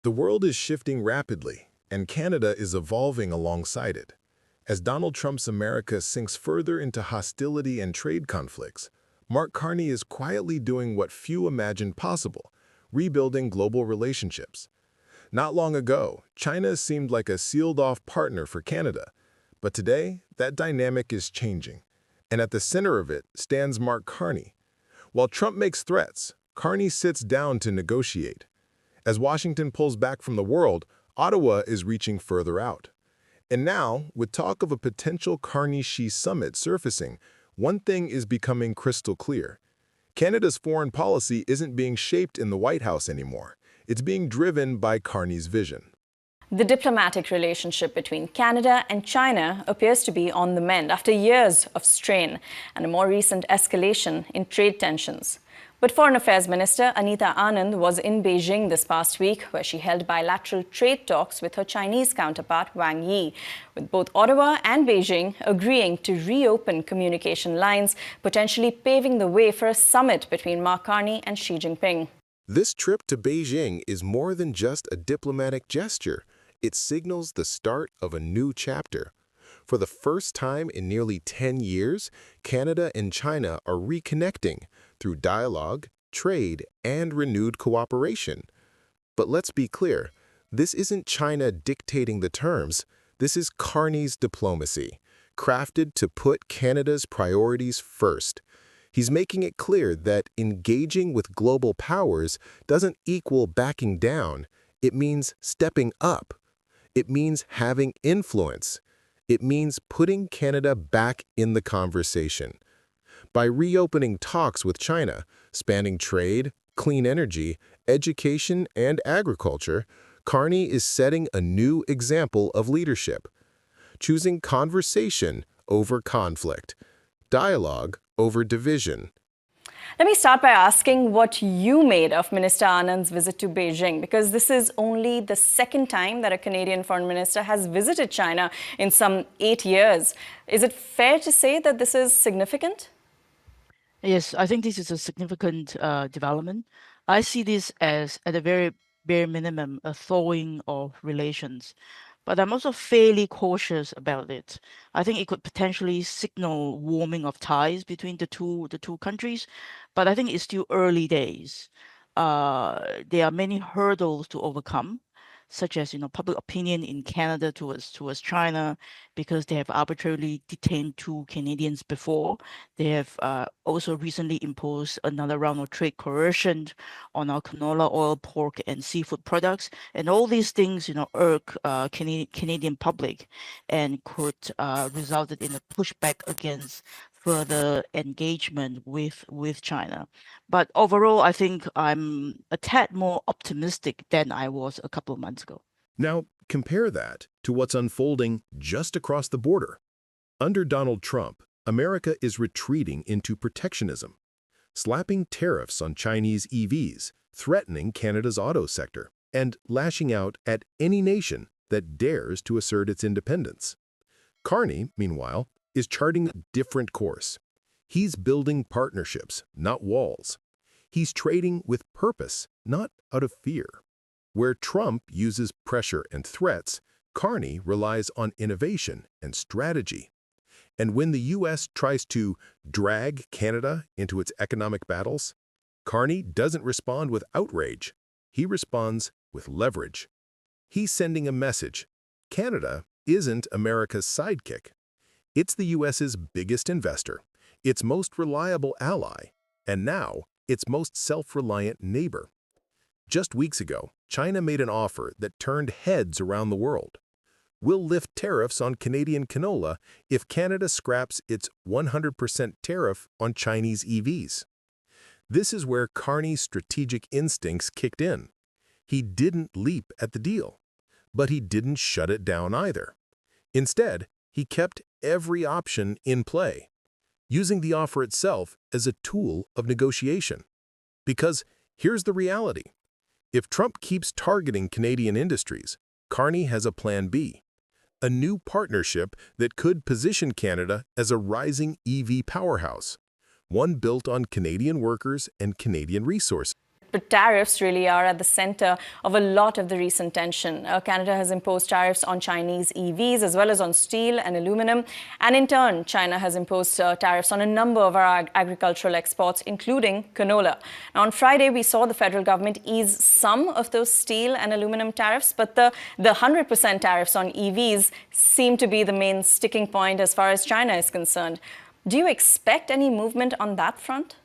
The world is shifting rapidly, and Canada is evolving alongside it. As Donald Trump's America sinks further into hostility and trade conflicts, Mark Carney is quietly doing what few imagined possible, rebuilding global relationships. Not long ago, China seemed like a sealed-off partner for Canada, but today, that dynamic is changing. And at the center of it stands Mark Carney. While Trump makes threats, Carney sits down to negotiate. As Washington pulls back from the world, Ottawa is reaching further out. And now, with talk of a potential Carney-Xi summit surfacing, one thing is becoming crystal clear. Canada's foreign policy isn't being shaped in the White House anymore. It's being driven by Carney's vision. The diplomatic relationship between Canada and China appears to be on the mend after years of strain and a more recent escalation in trade tensions. But Foreign Affairs Minister Anita Anand was in Beijing this past week, where she held bilateral trade talks with her Chinese counterpart Wang Yi, with both Ottawa and Beijing agreeing to reopen communication lines, potentially paving the way for a summit between Mark Carney and Xi Jinping. This trip to Beijing is more than just a diplomatic gesture. It signals the start of a new chapter. For the first time in nearly 10 years, Canada and China are reconnecting through dialogue, trade, and renewed cooperation. But let's be clear, this isn't China dictating the terms. This is Carney's diplomacy, crafted to put Canada's priorities first. He's making it clear that engaging with global powers doesn't equal backing down. It means stepping up. It means having influence. It means putting Canada back in the conversation. By reopening talks with China, spanning trade, clean energy, education, and agriculture, Carney is setting a new example of leadership, choosing conversation over conflict, dialogue over division. Let me start by asking what you made of Minister Anand's visit to Beijing, because this is only the second time that a Canadian foreign minister has visited China in some 8 years. Is it fair to say that this is significant? Yes, I think this is a significant development. I see this as, at a very bare minimum, a thawing of relations. But I'm also fairly cautious about it. I think it could potentially signal warming of ties between the two countries, but I think it's still early days. There are many hurdles to overcome, such as public opinion in Canada towards China, because they have arbitrarily detained 2 Canadians before. They have also recently imposed another round of trade coercion on our canola oil, pork, and seafood products. And all these things, irk Canadian public and could result in a pushback against further engagement with China. But overall, I think I'm a tad more optimistic than I was a couple of months ago. Now, compare that to what's unfolding just across the border. Under Donald Trump, America is retreating into protectionism, slapping tariffs on Chinese EVs, threatening Canada's auto sector, and lashing out at any nation that dares to assert its independence. Carney, meanwhile, is charting a different course. He's building partnerships, not walls. He's trading with purpose, not out of fear. Where Trump uses pressure and threats, Carney relies on innovation and strategy. And when the U.S. tries to drag Canada into its economic battles, Carney doesn't respond with outrage. He responds with leverage. He's sending a message. Canada isn't America's sidekick. It's the U.S.'s biggest investor, its most reliable ally, and now its most self-reliant neighbor. Just weeks ago, China made an offer that turned heads around the world. We'll lift tariffs on Canadian canola if Canada scraps its 100% tariff on Chinese EVs. This is where Carney's strategic instincts kicked in. He didn't leap at the deal, but he didn't shut it down either. Instead, he kept every option in play, using the offer itself as a tool of negotiation. Because here's the reality. If Trump keeps targeting Canadian industries, Carney has a plan B, a new partnership that could position Canada as a rising EV powerhouse, one built on Canadian workers and Canadian resources. But tariffs really are at the center of a lot of the recent tension. Canada has imposed tariffs on Chinese EVs as well as on steel and aluminum. And in turn, China has imposed tariffs on a number of our agricultural exports, including canola. Now, on Friday, we saw the federal government ease some of those steel and aluminum tariffs, but the 100% tariffs on EVs seem to be the main sticking point as far as China is concerned. Do you expect any movement on that front?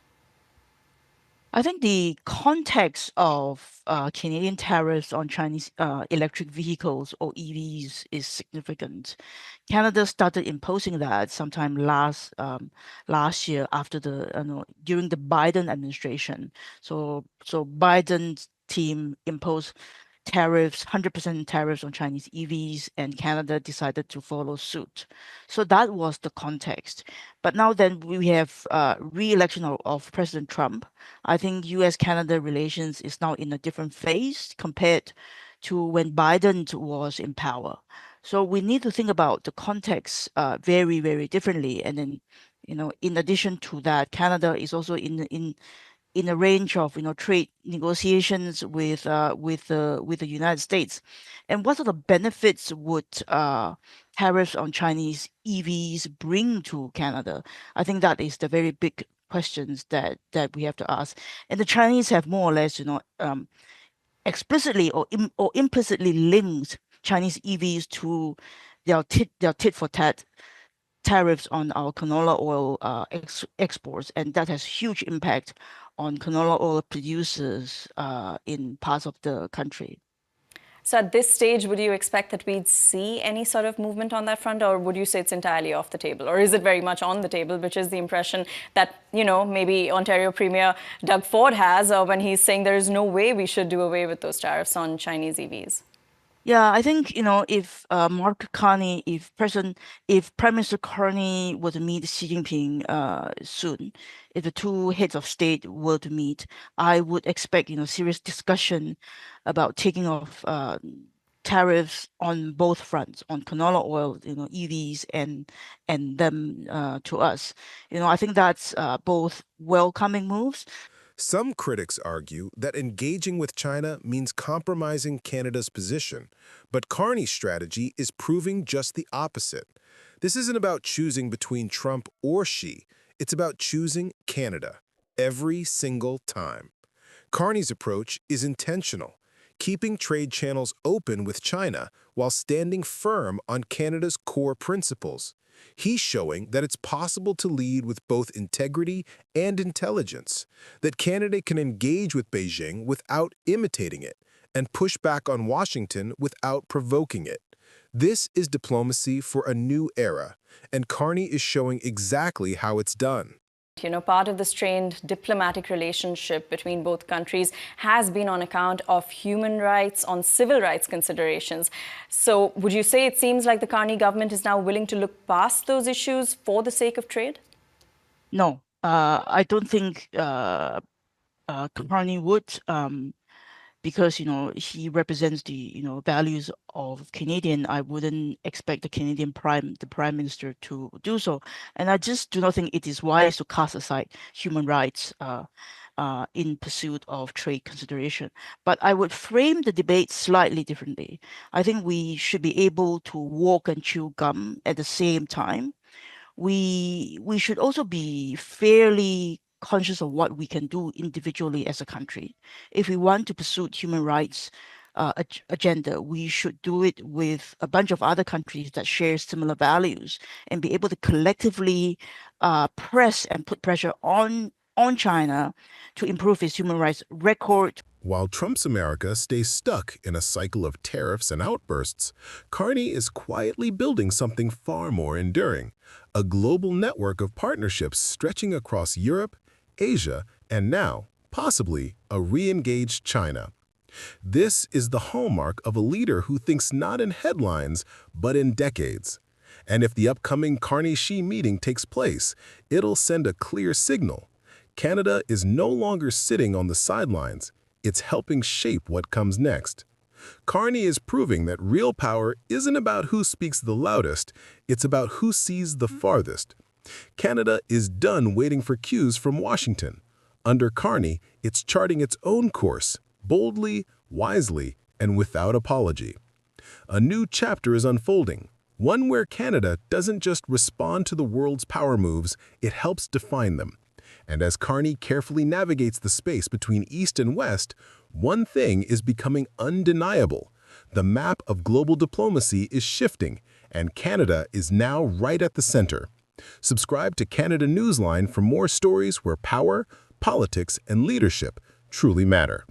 I think the context of Canadian tariffs on Chinese electric vehicles or EVs is significant. Canada started imposing that sometime last year after during the Biden administration. So Biden's team imposed tariffs, 100% tariffs on Chinese EVs, and Canada decided to follow suit. So that was the context. But now then we have re-election of President Trump. I think U.S.-Canada relations is now in a different phase compared to when Biden was in power. So we need to think about the context very, very differently. And then, in addition to that, Canada is also in a range of trade negotiations with the United States, and what sort of benefits would tariffs on Chinese EVs bring to Canada? I think that is the very big questions that we have to ask. And the Chinese have more or less explicitly or implicitly linked Chinese EVs to their tit for tat tariffs on our canola oil exports, and that has huge impact on canola oil producers in parts of the country. So at this stage, would you expect that we'd see any sort of movement on that front, or would you say it's entirely off the table? Or is it very much on the table, which is the impression that, maybe Ontario Premier Doug Ford has when he's saying there is no way we should do away with those tariffs on Chinese EVs? Yeah, I think, if Mark Carney, if Prime Minister Carney were to meet Xi Jinping soon, if the two heads of state were to meet, I would expect, serious discussion about taking off tariffs on both fronts, on canola oil, EVs and them to us. I think that's both welcoming moves. Some critics argue that engaging with China means compromising Canada's position, but Carney's strategy is proving just the opposite. This isn't about choosing between Trump or Xi, it's about choosing Canada, every single time. Carney's approach is intentional, keeping trade channels open with China while standing firm on Canada's core principles. He's showing that it's possible to lead with both integrity and intelligence, that Canada can engage with Beijing without imitating it, and push back on Washington without provoking it. This is diplomacy for a new era, and Carney is showing exactly how it's done. Part of the strained diplomatic relationship between both countries has been on account of human rights, on civil rights considerations. So would you say it seems like the Carney government is now willing to look past those issues for the sake of trade? No, I don't think Carney would, because he represents the values of Canadian. I wouldn't expect the prime minister to do so, and I just do not think it is wise to cast aside human rights in pursuit of trade consideration. But I would frame the debate slightly differently. I think we should be able to walk and chew gum at the same time. We should also be fairly conscious of what we can do individually as a country. If we want to pursue human rights agenda, we should do it with a bunch of other countries that share similar values and be able to collectively press and put pressure on China to improve its human rights record. While Trump's America stays stuck in a cycle of tariffs and outbursts, Carney is quietly building something far more enduring, a global network of partnerships stretching across Europe, Asia, and now, possibly, a re-engaged China. This is the hallmark of a leader who thinks not in headlines, but in decades. And if the upcoming Carney-Xi meeting takes place, it'll send a clear signal. Canada is no longer sitting on the sidelines. It's helping shape what comes next. Carney is proving that real power isn't about who speaks the loudest, it's about who sees the farthest. Canada is done waiting for cues from Washington. Under Carney, it's charting its own course, boldly, wisely, and without apology. A new chapter is unfolding, one where Canada doesn't just respond to the world's power moves, it helps define them. And as Carney carefully navigates the space between East and West, one thing is becoming undeniable. The map of global diplomacy is shifting, and Canada is now right at the center. Subscribe to Canada Newsline for more stories where power, politics, and leadership truly matter.